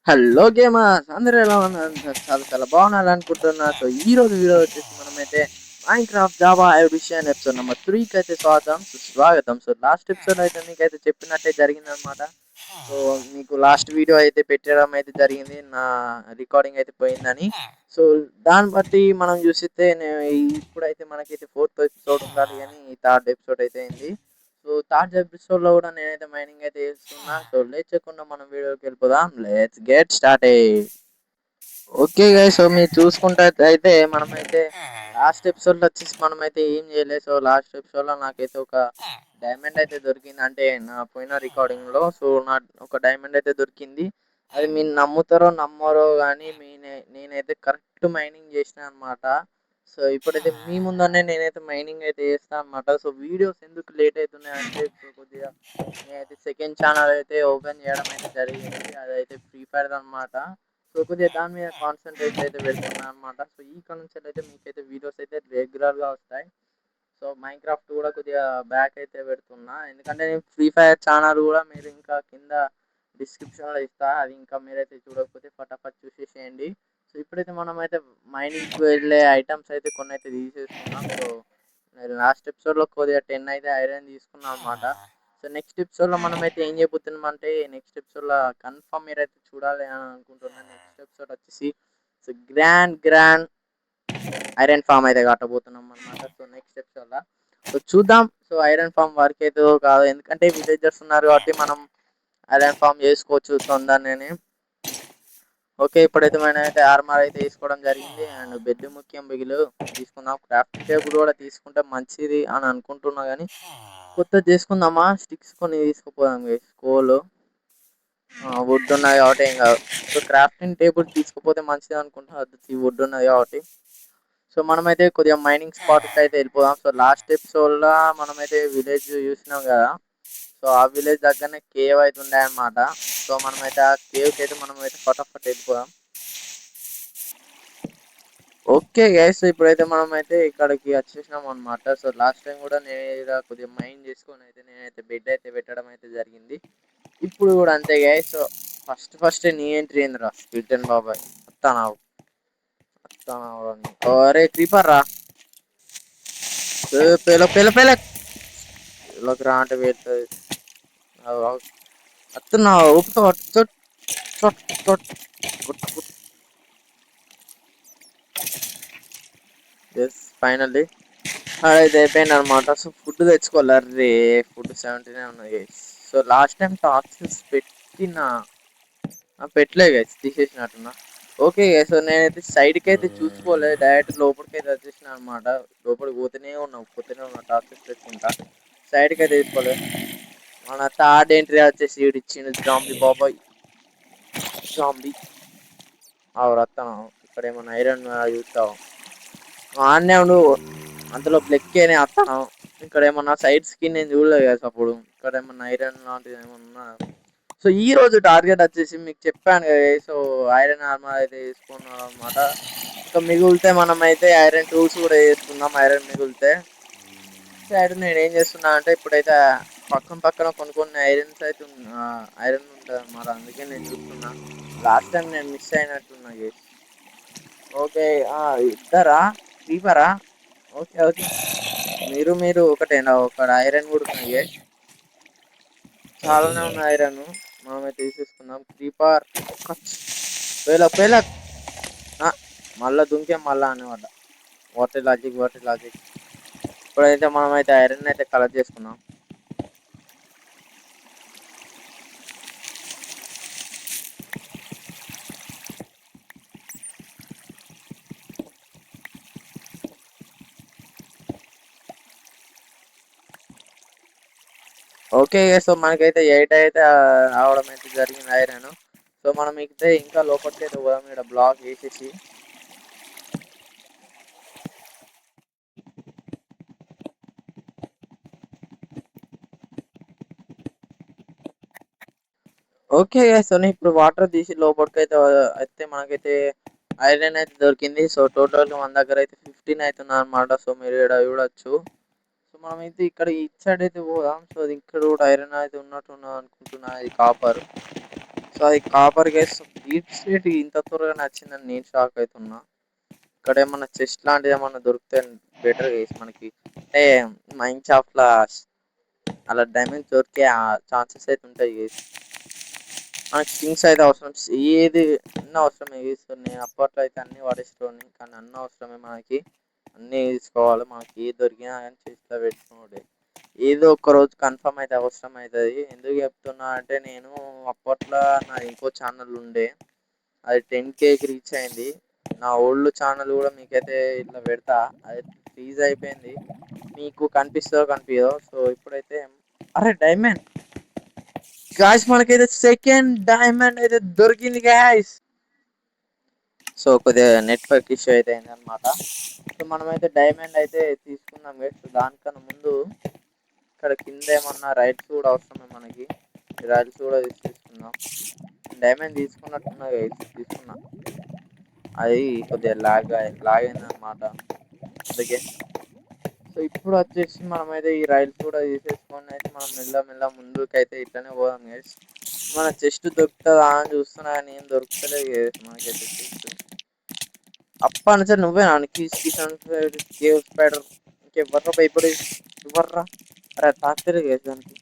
Hello gamers అందరూ ఎలా ఉన్నారు సార్? చాలా చాలా బాగున్నారు అనుకుంటున్నా. సో ఈ రోజు వీడియో వచ్చేసి మనమైతే Minecraft Java edition episode number 3కి అయితే సుస్వాగతం. సో లాస్ట్ ఎపిసోడ్ అయితే మీకైతే చెప్పినట్టే జరిగిందనమాట. సో మీకు లాస్ట్ వీడియో అయితే పెట్టడం అయితే జరిగింది. నా రికార్డింగ్ అయితే పోయిందని. సో దాన్ని బట్టి మనం చూసితే ఇప్పుడైతే మనకైతే ఫోర్త్ ఎపిసోడ్ ఉండాలి కానీ థర్డ్ ఎపిసోడ్ అయితే అయింది. సో థర్డ్ ఎపిసోడ్‌లో కూడా నేనైతే మైనింగ్ అయితే చేస్తున్నా. సో లేట్ చేయకుండా మనం వీడియోకి వెళ్ళిపోదాం. Let's get started. Okay guys, so మీరు చూసుకుంటే అయితే మనమైతే లాస్ట్ ఎపిసోడ్లో వచ్చేసి మనమైతే ఏం చేయలేదు. సో లాస్ట్ ఎపిసోడ్లో నాకైతే ఒక డైమండ్ అయితే దొరికింది, అంటే నా పోయిన రికార్డింగ్లో. సో నా ఒక డైమండ్ అయితే దొరికింది. అది మీరు నమ్ముతారో నమ్మరో కానీ నేనైతే కరెక్ట్ మైనింగ్ చేసిన అనమాట. సో ఇప్పుడైతే మీ ముందరనే నేనైతే మైనింగ్ అయితే చేస్తాను అనమాట. సో వీడియోస్ ఎందుకు లేట్ అవుతున్నాయి అంటే ఇప్పుడు కొద్దిగా నేనైతే సెకండ్ ఛానల్ అయితే ఓపెన్ చేయడం అయితే జరిగింది. అదైతే ఫ్రీ ఫైర్ అనమాట. సో కొద్దిగా దాని మీద కాన్సన్ట్రేట్ అయితే పెడుతున్నాను అనమాట. సో ఈ కాన్సెప్ట్ అయితే మీకైతే వీడియోస్ అయితే రెగ్యులర్గా వస్తాయి. సో మైన్‌క్రాఫ్ట్ కూడా కొద్దిగా బ్యాక్ అయితే పెడుతున్నా, ఎందుకంటే నేను ఫ్రీ ఫైర్ ఛానల్ కూడా మీరు ఇంకా కింద డిస్క్రిప్షన్లో ఇస్తా. అది ఇంకా మీరైతే చూడకపోతే ఫటాఫట్ చూసేసేయండి. సో ఇప్పుడైతే మనమైతే మైనింగ్కి వెళ్ళే ఐటమ్స్ అయితే కొన్ని అయితే తీసేసుకున్నాం. సో నేను లాస్ట్ ఎపిసోడ్లో కొద్దిగా 10 అయితే ఐరన్ తీసుకున్నాం అనమాట. సో నెక్స్ట్ ఎపిసోడ్లో మనమైతే ఏం చేయబోతున్నాం అంటే, నెక్స్ట్ ఎపిసోడ్లో కన్ఫర్మ్ మీరైతే చూడాలి అని అనుకుంటున్నాను. నెక్స్ట్ ఎపిసోడ్ వచ్చేసి సో గ్రాండ్ ఐరన్ ఫామ్ అయితే కట్టబోతున్నాం అనమాట. సో నెక్స్ట్ ఎపిసోడ్లో సో చూద్దాం. సో ఐరన్ ఫామ్ వర్క్ అయితే కాదు, ఎందుకంటే విలేజర్స్ ఉన్నారు కాబట్టి మనం ఐరన్ ఫామ్ చేసుకోవచ్చు తొందరనే. ఓకే, ఇప్పుడైతే మనం అయితే ఆర్మర్ అయితే తీసుకోవడం జరిగింది. అండ్ బెడ్ ముఖ్యం, బిగులు తీసుకుందాం. క్రాఫ్టింగ్ టేబుల్ కూడా తీసుకుంటే మంచిది అని అనుకుంటున్నా, కానీ కొత్త చేసుకుందామా. స్టిక్స్ కొన్ని తీసుకుపోదాం స్కోలు. వుడ్ ఉన్నది కాబట్టి ఏం కాదు. సో క్రాఫ్టింగ్ టేబుల్ తీసుకుపోతే మంచిది అనుకుంటా. అది వుడ్ ఉన్నది కాబట్టి. సో మనమైతే కొద్దిగా మైనింగ్ స్పాట్కి అయితే వెళ్ళిపోదాం. సో లాస్ట్ ఎపిసోడ్లో మనమైతే విలేజ్ చూసినాం కదా. సో ఆ విలేజ్ దగ్గరనే కేవ్ అయితే ఉండే అన్నమాట. సో మనమైతే ఆ కేవ్కి అయితే మనమైతే ఫటాఫట్ వెళ్ళిపోదాం. ఓకే గైస్, ఇప్పుడైతే మనమైతే ఇక్కడికి వచ్చేసినాం అనమాట. సో లాస్ట్ టైం కూడా నేను కొద్దిగా మైండ్ చేసుకొని అయితే నేనైతే బెడ్ అయితే పెట్టడం అయితే జరిగింది. ఇప్పుడు కూడా అంతే గైస్. సో ఫస్ట్ నీ ఎంట్రీ ఏందిరా స్పిరిటన్ బాబాయ్. వస్తానావు అరే క్రీపర్ రా. పేలకి రా అంటే వెళ్తుంది. వస్తున్నావు ఉప్పుతో ఎస్ ఫైనల్లీ అయితే అయిపోయింది అనమాట. సో ఫుడ్ తెచ్చుకోవాలి. రే ఫుడ్ 17 ఉన్నాయి guys. So last time toxins పెట్టలే గైస్, తీసేసినట్టున్నా. ఓకే గైస్, సో నేనైతే సైడ్కి అయితే చూసుకోలేదు, డైరెక్ట్ లోపలికి అయితే వచ్చేసిన అనమాట. లోపలికి పోతేనే ఉన్నా టాక్సిన్స్ పెట్టుకుంటా. సైడ్కి అయితే తీసుకోలేదు. మన థర్డ్ ఎంట్రీ వచ్చేసి ఇచ్చిండు జాంబీ బాబాయ్. జాంబీ రత్నం. ఇక్కడ ఏమన్నా ఐరన్ చూస్తావు ఆన్నే ఉండు. అంతలో బ్లెక్కేనే వస్తాను. ఇక్కడ ఏమన్నా సైడ్ స్కిన్ నేను చూడలేదు కదా అప్పుడు. ఇక్కడ ఏమన్నా ఐరన్ లాంటిది ఏమన్నా. సో ఈ రోజు టార్గెట్ వచ్చేసి మీకు చెప్పాను కదా. సో ఐరన్ ఆర్మర్ అయితే వేసుకున్నాం అనమాట. ఇంకా మిగిలితే మనం అయితే ఐరన్ టూల్స్ కూడా వేసుకుందాం. ఐరన్ మిగిలితే సైడ్ నేను ఏం చేస్తున్నా అంటే, ఇప్పుడైతే పక్కన కొన్ని ఐరన్స్ అయితే ఐరన్ ఉంటుంది అనమాట. అందుకే నేను చూస్తున్నా. లాస్ట్ టైం నేను మిస్ అయినట్టున్నా గేస్. ఓకే, ఇద్దరా క్రీపరా. ఓకే మీరు ఒకటేనా? ఒక ఐరన్ కూడా ఉన్నాయి గేస్, చాలానే ఉన్నాయి ఐరన్. మనమైతే తీసేసుకుందాం. క్రీపర్ పేల మళ్ళా దుంకే మళ్ళా అనమాట. Water logic. ఇప్పుడైతే మనమైతే ఐరన్ అయితే కలెక్ట్ చేసుకున్నాం. ఓకే, సో మనకైతే 8 అయితే రావడం అయితే జరిగింది ఐరన్. సో మనం అయితే ఇంకా లోపలికి అయితే పోదాం. ఇక్కడ బ్లాక్ వేసేసి ఓకే సో నేను ఇప్పుడు వాటర్ తీసి లోపలికి అయితే మనకైతే ఐరన్ అయితే దొరికింది. సో టోటల్ మన దగ్గర అయితే 15 అవుతుంది అనమాట. సో మీరు ఇక్కడ చూడొచ్చు. సో మనమైతే ఇక్కడ ఇటు సైడ్ అయితే పోదాం. సో ఇక్కడ కూడా ఐరన్ అయితే ఉన్నట్టు అనుకుంటున్నా. ఇది కాపర్. సో అది కాపర్ గైస్. డీప్ స్లేట్ ఇంత త్వరగా నచ్చిందని నేను షాక్ అవుతున్నా. ఇక్కడ ఏమన్నా చెస్ట్ లాంటిది ఏమన్నా దొరికితే బెటర్ గైస్ మనకి. అంటే మైన్క్రాఫ్ట్ లా అలా డైమండ్స్ దొరికే ఛాన్సెస్ అయితే ఉంటాయి గైస్. మనకి స్కిన్స్ అయితే అవసరం, ఏది అన్నీ అవసరమే గైస్. నేను అప్పట్లో అయితే అన్నీ వాడేసుకోండి, కానీ అన్నీ అవసరమే మనకి. అన్నీ తీసుకోవాలి, మనకి ఏది దొరికినా కానీ చేతిలో పెట్టుకోండి. ఏదో ఒక రోజు కన్ఫర్మ్ అయితే అవసరం అవుతుంది. ఎందుకు చెప్తున్నా అంటే నేను అప్పట్లో నా ఇంకో ఛానల్ ఉండే, అది 10Kకి రీచ్ అయింది. నా ఓల్డ్ ఛానల్ కూడా మీకైతే ఇట్లా పెడతా, అది ఫ్రీజ్ అయిపోయింది. మీకు కనిపిస్తుందో కనిపించదో. సో ఇప్పుడైతే అరే డైమండ్ గాయస్, మనకైతే సెకండ్ డైమండ్ అయితే దొరికింది గాయస్. సో కొద్దిగా నెట్వర్క్ ఇష్యూ అయితే అయింది అనమాట. సో మనమైతే డైమండ్ అయితే తీసుకున్నాం గైస్. దానికన్నా ముందు ఇక్కడ కింద ఏమన్నా రైడ్స్ కూడా అవసరమే మనకి. రైడ్స్ కూడా తీసుకుందాం. డైమండ్ తీసుకున్నట్టున్నా గైస్, తీసుకున్నా. అది కొద్దిగా లాగ్ అయింది అనమాట, అందుకే. సో ఇప్పుడు వచ్చేసి మనమైతే ఈ రైల్స్ కూడా తీసేసుకొని అయితే మనం మెల్ల ముందుకు అయితే ఇట్లనే పోదాం గైస్. మన చెస్ట్ దొరుకుతుందా అని చూస్తున్నా కానీ ఏం దొరుకుతలేదు గైస్ మనకైతే చెస్ట్. అప్పటి నుంచి నువ్వే నాన్న కేవ్ స్పైడర్ ఇంకెవర్రా భయపడి ఎవర్రా? అరే తాకుతలే గైస్ దానికి.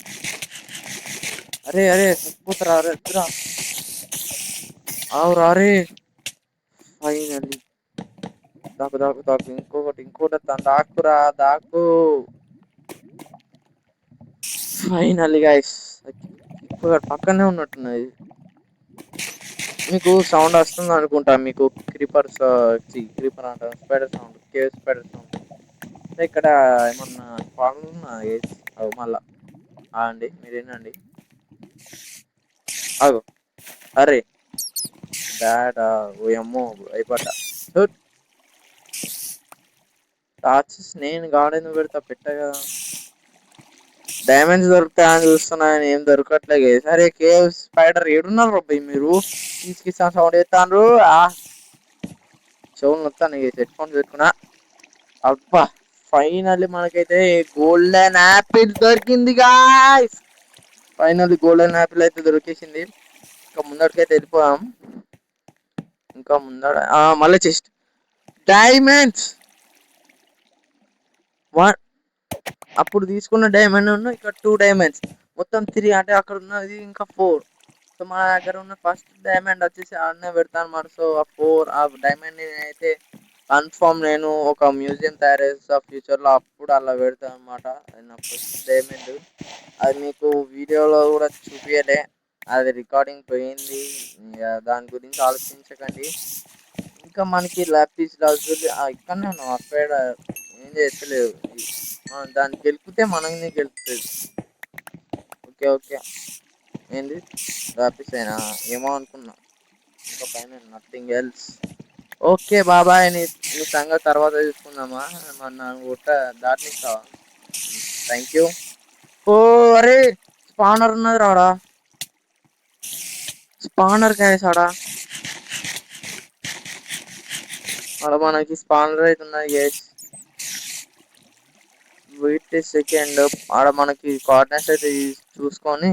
అరే అరే చచ్చిపోతారా? అరే వద్దురా. ఆవురా అరే. ఫైనల్లీ దాకు దాకు దాకు ఇంకోటి దాక్కురా దాకు. ఫైనల్లీ గైస్ ఎక్కువ పక్కనే ఉన్నట్టున్నది. మీకు సౌండ్ వస్తుంది అనుకుంటా, మీకు క్రీపర్స్ క్రీపర్ అంట spider sound, cave spider sound. ఇక్కడ ఏమన్నా స్పాన్ మళ్ళా అండి మీరు ఏంటండి? ఆగు. అరే డాడా ఓయమ్మో అయిపడ్డా. టార్చెస్ నేను గార్డెన్ పెడతా పెట్ట కదా. డైమండ్స్ దొరుకుతాయని చూస్తున్నా కానీ ఏం దొరకట్లేదు. సరే కేవ్ స్పైడర్ ఏడున్నారు బాబాయ్ మీరు? తీసుకిస్తా సౌండ్ చేస్తాను. చెవులు మొత్తాను హెడ్ ఫోన్స్ పెట్టుకున్నా. అబ్బా ఫైనల్లీ మనకైతే గోల్డెన్ యాపిల్ దొరికింది గాయ్స్. ఫైనల్లీ గోల్డెన్ యాపిల్ అయితే దొరికేసింది. ఇంకా ముందరికైతే వెళ్ళిపోదాం. ఇంకా ముందర మళ్ళీ చెస్ట్ డైమండ్స్ వన్. అప్పుడు తీసుకున్న డైమండ్ ఉన్న ఇక్కడ 2 డైమండ్స్, మొత్తం 3. అంటే అక్కడ ఉన్నది ఇంకా 4. సో మన దగ్గర ఉన్న ఫస్ట్ డైమండ్ వచ్చేసి ఆడనే పెడతాను అన్నమాట. సో ఆ డైమండ్ అయితే కన్ఫర్మ్ నేను ఒక మ్యూజియం తయారు చేస్తా ఫ్యూచర్లో, అప్పుడు అలా పెడతాను అనమాట. అది నా ఫస్ట్ డైమండ్. అది మీకు వీడియోలో కూడా చూపించలే, అది రికార్డింగ్ పోయింది. దాని గురించి ఆలోచించకండి. ఇంకా మనకి ల్యాపిస్ లాజులి ఇక్కడనే ఉన్నాం. అక్కడ ఏం చేస్తలేదు, దాన్ని గెలిపితే మనల్ని గెలుపుతుంది. ఓకే ఓకే ఏంది ల్యాపిస్ అయినా ఏమో అనుకున్నా, ఇంకా పైన నథింగ్ ఎల్స్. ఓకే బాబాయ్, నీ సంగతి తర్వాత చూసుకుందామా. మన గుట్ట దాటిస్తావా? Thank you. ఓ అరే స్పానర్ ఉన్నది రాడా, స్పానర్ కాయసాడా ఆడ మనకి స్పానర్ అయితే ఉన్నది గైస్. వెయిట్ సెకండ్, ఆడ మనకి కోఆర్డినేట్స్ అయితే చూసుకొని,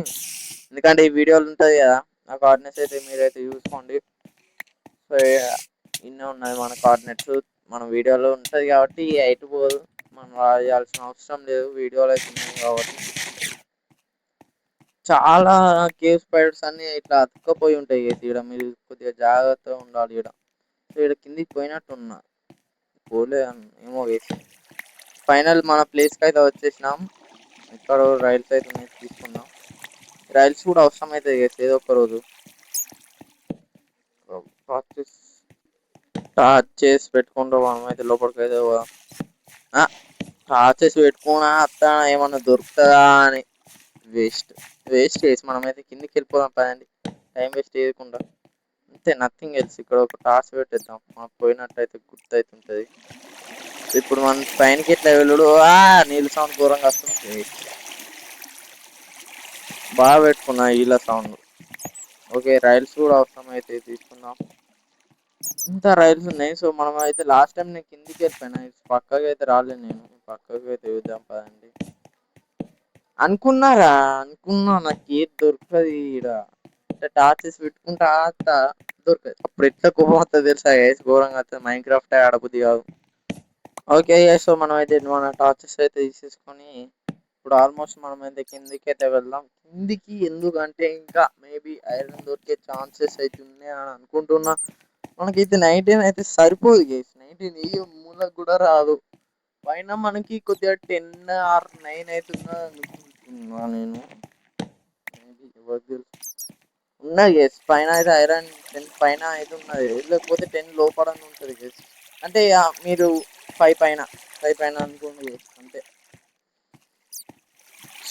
ఎందుకంటే ఈ వీడియోలు ఉంటుంది కదా, ఆ కోఆర్డినేట్స్ అయితే మీరైతే చూసుకోండి. సో ఇన్నే ఉన్నది మన కోఆర్డినేట్స్, మన వీడియోలో ఉంటుంది కాబట్టి ఎయిట్ పోదు, మనం రాయాల్సిన అవసరం లేదు, వీడియోలో అయితే ఉన్నాయి కాబట్టి. చాలా కేవ్ స్పైడర్స్ అన్ని ఇట్లా అతుక్కపోయి ఉంటాయి ఇక్కడ, మీరు కొద్దిగా జాగ్రత్తగా ఉండాలి ఇక్కడ. సో ఇక్కడ కిందికి పోయినట్టున్నా, పోలే ఏమో వేసి. ఫైనల్ మన ప్లేస్కి అయితే వచ్చేసినాం. ఇక్కడ రైల్స్ అయితే ఉన్నాయి, తీసుకుందాం. రైల్స్ కూడా అవసరం అవుతుంది ఏదో ఒక రోజు. టార్చ్ చేసి పెట్టుకుంటూ మనం అయితే లోపలికి అయితే పోదాం. టార్చ్ చేసి పెట్టుకున్నా అత్త ఏమన్నా దొరుకుతుందా అని. వేస్ట్ చేసి మనమైతే కిందికి వెళ్ళిపోదాం పదండి, టైం వేస్ట్ చేయకుండా. అంతే, నథింగ్ ఎల్స్. ఇక్కడ ఒక టార్చ్ పెట్టేద్దాం, మనకు పోయినట్టయితే గుర్తు అవుతుంటుంది. ఇప్పుడు మన పైనకి ఎట్లా వెళ్ళడు. నీళ్ళ సౌండ్ ఘోరంగా వస్తుంది. బాగా పెట్టుకున్నా వీళ్ళ సౌండ్. ఓకే రైల్స్ కూడా అవసరం అయితే తీసుకుందాం. ఇంత రైల్స్ ఉన్నాయి. సో మనం అయితే లాస్ట్ టైం నేను కిందికి వెళ్ళిపోయినా, పక్కకి అయితే రాలేదు. నేను పక్కకి అయితే చూద్దాం పదండి. అనుకున్నా నాకు ఏది దొరుకుతుంది ఈడ. టార్చెస్ పెట్టుకుంటా దొరకదు. అప్పుడు ఎట్లా కోపం వస్తుంది తెలుసా గైస్, ఘోరంగా వస్తుంది. మైండ్ క్రాఫ్ట్ ఆడబుద్ధి కాదు. ఓకే సో మనం అయితే మన టార్చెస్ అయితే తీసేసుకొని ఇప్పుడు ఆల్మోస్ట్ మనం అయితే కిందికి అయితే వెళ్దాం. కిందికి ఎందుకంటే ఇంకా మేబీ ఐరన్ దొరికే ఛాన్సెస్ అయితే ఉన్నాయి అని అనుకుంటున్నా. మనకైతే 19 అయితే సరిపోదు గైస్, 19 ఈ మూలకు కూడా రాదు. పైన మనకి కొద్దిగా 10 ఆర్ 9 అవుతుందా అనుకుంటున్నా నేను. మేబీ ఎవరు తెలుసు, ఉన్నది గేస్ పైన అయితే ఐరన్ 10 పైన అయితే ఉన్నది, లేకపోతే 10 లోపల ఉంటుంది గేస్. అంటే మీరు 5 పైన 5 పైన అనుకోండి గేస్ అంతే.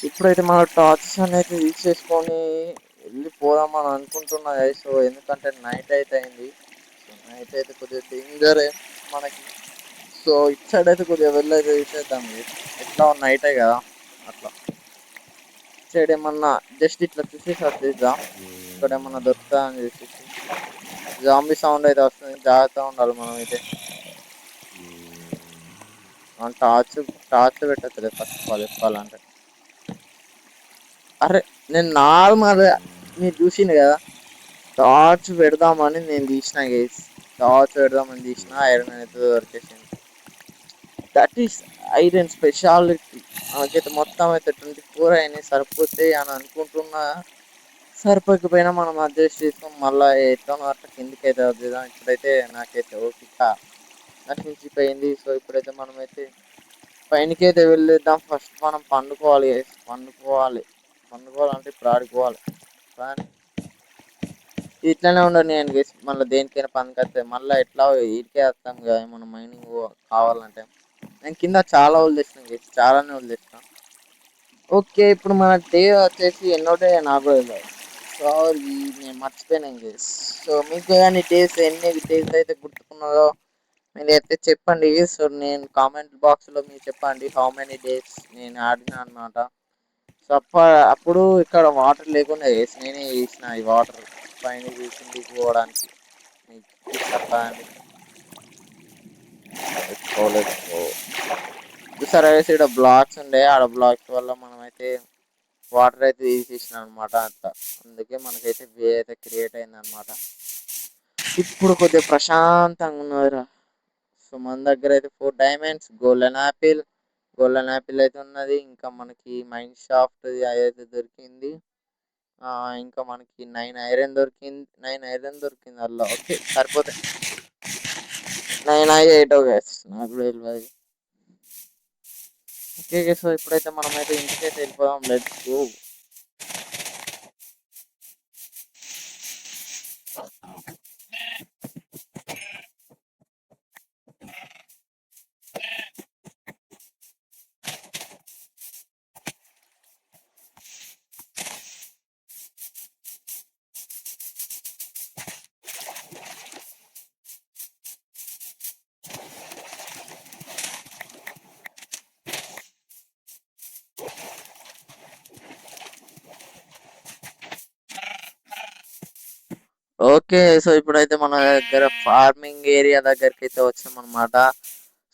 ఇప్పుడైతే మన టార్చెస్ అనేది తీసేసుకొని వెళ్ళిపోదాం అని అనుకుంటున్నా గైస్. సో ఎందుకంటే నైట్ అయితే అయింది. సో నైట్ అయితే కొద్దిగా డేంజరే మనకి. సో ఇటు సైడ్ అయితే కొద్దిగా వెళ్ళైతే తీసేద్దాం గైస్, ఎట్లా నైటే కదా అట్లా. సైడ్ ఏమన్నా జస్ట్ ఇట్లా తీసేసి వచ్చేద్దాం, ఇక్కడ ఏమన్నా దొరుకుతా అని చెప్పేసి. జాంబీ సౌండ్ అయితే వస్తుంది, జాగ్రత్తగా ఉండాలి మనం అయితే. టార్చ్ టార్చ్ పెట్టలేదు ఫస్ట్ ఆఫ్ ఆల్ చెప్పాలంటే. అరే నేను నార్మల్ మీరు చూసింది కదా, టార్చ్ పెడదామని నేను తీసిన గైస్, టార్చ్ పెడదామని తీసిన ఐరన్ అయితే దొరికేసింది. That is iron speciality. మనకైతే మొత్తం అయితే 24 అయినాయి సరిపోతాయి అని అనుకుంటున్నా. సరిపోకపోయినా మనం అడ్జస్ట్ చేసుకొని మళ్ళీ ఎట్లనో అట్లా కిందికి అయితే వద్దాం. ఇప్పుడైతే నాకైతే ఓపిక నశించిపోయింది. సో ఇప్పుడైతే మనమైతే పైనకి అయితే వెళ్ళేద్దాం. ఫస్ట్ మనం పండుకోవాలి పండుకోవాలంటే ఇప్పుడు ఆడుకోవాలి. కానీ ఇట్లనే ఉండదు నేను గేసి, మళ్ళీ దేనికైనా పనికి వస్తే మళ్ళీ ఎట్లా ఇటుకే వస్తాం కదా మనం మైనింగ్ కావాలంటే. నేను కింద చాలా వదిలేసినాం గేసి, చాలానే వదిలేసినాం. ఓకే ఇప్పుడు మన డే వచ్చేసి ఎన్నో డే నాకు తెలియదు. సారీ నేను మర్చిపోయినాను గేస్. సో మీకు కానీ డేస్ ఎన్ని డేస్ అయితే గుర్తుకున్నదో మీరు అయితే చెప్పండి. సో నేను కామెంట్ బాక్స్లో మీరు చెప్పండి హౌ మెనీ డేస్ నేను ఆడినా అనమాట. సో అప్పుడు ఇక్కడ వాటర్ లేకుండా వేసి నేనే వేసిన ఈ వాటర్ పైన కిందికి పోవడానికి. మీకు చూపిస్తా అండి. చూసారా వేసి ఇక్కడ బ్లాక్స్ ఉండే, ఆడ బ్లాక్స్ వల్ల మనమైతే వాటర్ అయితే తీసేసినాం అనమాట అంత. అందుకే మనకైతే వే అయితే క్రియేట్ అయింది అనమాట. ఇప్పుడు కొద్దిగా ప్రశాంతంగా ఉన్నదిరా. సో మన దగ్గర అయితే 4 డైమండ్స్, గోల్డెన్ యాపిల్ అయితే ఉన్నది. ఇంకా మనకి మైండ్ షాఫ్ట్ అయితే దొరికింది. ఇంకా మనకి 9 ఐరన్ దొరికింది అలా. ఓకే సరిపోతాయి, 9 8 గ్యాస్ నాకు తెలియదు. ఓకే సో ఇప్పుడైతే మనమైతే ఇంటికైతే వెళ్ళిపోదాం. Let's go. ఓకే సో ఇప్పుడైతే మన దగ్గర ఫార్మింగ్ ఏరియా దగ్గరికి అయితే వచ్చాం అనమాట.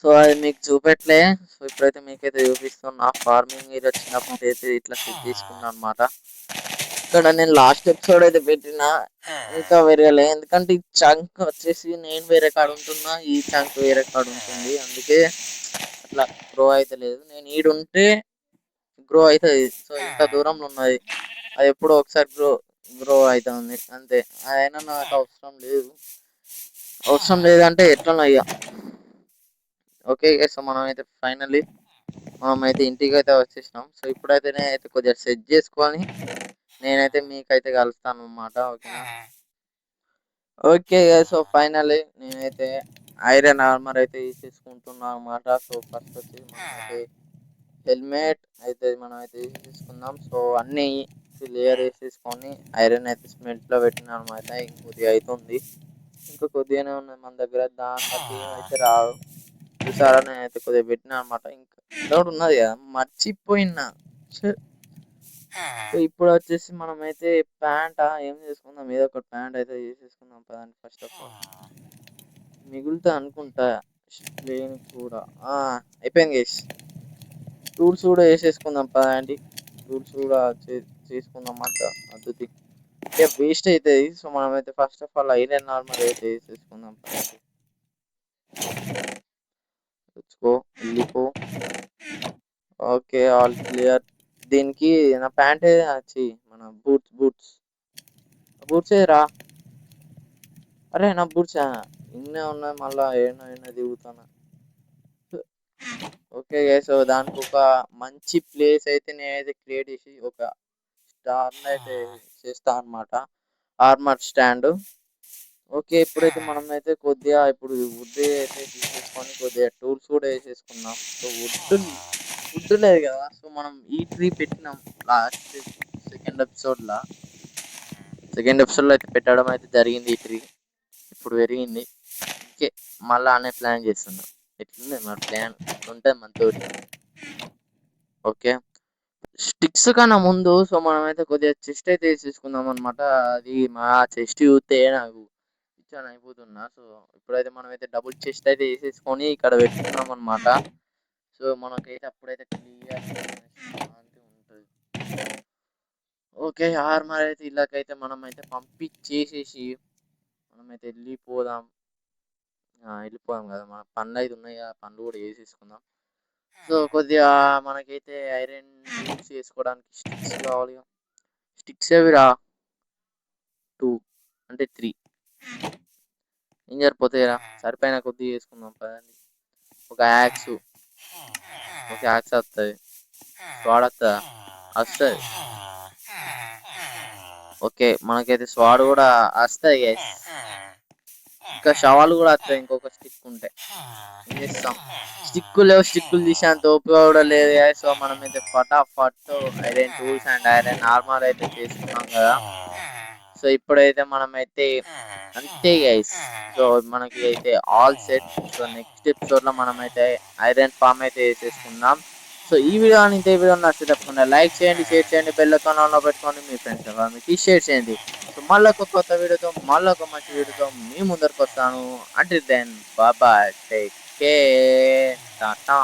సో అది మీకు చూపెట్లే. సో ఇప్పుడైతే మీకైతే చూపిస్తున్నా. ఫార్మింగ్ ఏరియా వచ్చినప్పుడు అయితే ఇట్లా సెట్ చేసుకున్నా అనమాట. ఇక్కడ నేను లాస్ట్ ఎపిసోడ్ అయితే పెట్టినా, ఇంకా వేరేలే. ఎందుకంటే ఈ చంక్ వచ్చేసి నేను వేరే కాడ ఉంటున్నా, ఈ చంక్ వేరే కాడ ఉంటుంది. అందుకే అట్లా గ్రో అయితే లేదు. నేను ఈడుంటే గ్రో అవుతుంది. సో ఇంత దూరంలో ఉన్నది, అది ఎప్పుడో ఒకసారి గ్రో అవుతుంది అంతే. అయినా నాకు అవసరం లేదంటే ఎట్లనో ఇక. ఓకే సో మనం అయితే ఫైనల్లీ మనమైతే ఇంటికి అయితే వచ్చేసినాం. సో ఇప్పుడైతే నేనైతే కొద్దిగా సెట్ చేసుకొని నేనైతే మీకైతే కలుస్తాను అనమాట. ఓకేనా. ఓకే సో ఫైనల్లీ నేనైతే ఐరన్ ఆర్మర్ అయితే తీసుకుంటున్నాను అనమాట. సో ఫస్ట్ వచ్చి మనమైతే హెల్మెట్ అయితే మనం అయితే తీసుకుందాం. సో అన్నీ లేయర్ వేసేసుకొని ఐరన్ అయితే స్మెల్ట్లో పెట్టిన అనమాట. ఇంకొద్దిగా అవుతుంది, ఇంకా కొద్దిగానే ఉన్నది మన దగ్గర, దాని బట్టి ఏమైతే రాదు. చూసారా నేనైతే కొద్దిగా పెట్టినా అనమాట. ఇంకా ఇంకోటి ఉన్నది కదా మర్చిపోయినా. సో ఇప్పుడు వచ్చేసి మనమైతే ప్యాంట్ ఏం చేసుకుందాం, ఏదో ఒక ప్యాంట్ అయితే చేసేసుకుందాం పదండి. ఫస్ట్ ఆఫ్ ఆల్ మిగులుతా అనుకుంటా ప్లేన్ కూడా అయిపోయింది గేస్. టూల్స్ కూడా వేసేసుకుందాం పదండి. టూల్స్ కూడా చేసుకుందాం అంట అద్దుతి. వేస్ట్ అవుతుంది. సో మనమైతే first of all iron armour అయితే వేసేసుకుందాం. తెచ్చుకో, వెళ్ళిపో. Okay, all clear. దీనికి నా ప్యాంట్ వచ్చి మన బూట్స్ రా. అరే నా బూట్స్ ఇన్నే ఉన్నాయి, మళ్ళా ఏమైనా దిగుతానా. ఓకే సో దానికి ఒక మంచి ప్లేస్ అయితే నేనైతే క్రియేట్ చేసి ఒక స్టార్ అయితే చేస్తా అనమాట, ఆర్మర్ స్టాండ్. ఓకే, ఇప్పుడైతే మనం అయితే కొద్దిగా ఇప్పుడు వుడ్ అయితే తీసేసుకొని కొద్దిగా టూల్స్ కూడా వేసేసుకున్నాం. సో వుడ్ లేదు కదా, సో మనం ఈ ట్రీ పెట్టినాం లాస్ట్ సెకండ్ ఎపిసోడ్లో అయితే పెట్టడం అయితే జరిగింది. ఈ ట్రీ ఇప్పుడు పెరిగింది. ఓకే, మళ్ళీ అనే ప్లాన్ చేస్తున్నాం. ఎట్లుంది మన ప్లాన్ ఉంటుంది మనతోటి. ఓకే, స్టిక్స్ కన్నా ముందు సో మనమైతే కొద్దిగా చెస్ట్ అయితే వేసేసుకుందాం అనమాట. అది మా చెస్ట్ చూస్తే నాకు పిచ్చాను అయిపోతున్నా. సో ఇప్పుడైతే మనమైతే డబుల్ చెస్ట్ అయితే వేసేసుకొని ఇక్కడ పెట్టుకున్నాం అనమాట. సో మనకైతే అప్పుడైతే క్లియర్ ఉంటుంది. ఓకే, ఆర్మర్ అయితే ఇలాగైతే మనమైతే పంపించేసేసి మనమైతే వెళ్ళిపోదాం కదా. మన పనులు అయితే ఉన్నాయి కదా, పనులు కూడా వేసేసుకుందాం. సో కొద్దిగా మనకైతే ఐరన్ యూస్ చేసుకోవడానికి స్టిక్స్ కావాలి. స్టిక్స్ అవిరా 2 అంటే 3 ఏం సరిపోతాయిరా, సరిపోయిన కొద్దిగా వేసుకుందాం పదండి. ఒక యాక్స్ వస్తుంది, స్వాడ్ వస్తుంది. ఓకే, మనకైతే స్వాడ్ కూడా వస్తుంది గైస్. ఇంకా శవాలు కూడా వస్తాయి ఇంకొక స్టిక్ ఉంటే. ఏం చేస్తాం, స్టిక్కులు తీసేంత ఓపిక కూడా లేదు. సో మనమైతే ఫటాఫట్ iron tools and iron armour అయితే చేసుకున్నాం కదా. సో ఇప్పుడైతే మనమైతే అంతే గైస్. సో మనకి అయితే all set. So next episode లో మనమైతే ఐరన్ ఫామ్ అయితే వేసేసుకుందాం. సో ఈ వీడియో ఇంత వీడియో నచ్చితే తప్పకుండా లైక్ చేయండి, షేర్ చేయండి, బెల్ ఐకాన్ ఆన్ లో పెట్టుకోండి, మీ ఫ్రెండ్స్ మీకు షేర్ చేయండి. సో మళ్ళీ కొత్త వీడియోతో మళ్ళీ ఒక మంచి వీడియోతో మీ ముందరికి వస్తాను. Until then bye, take care, Tata.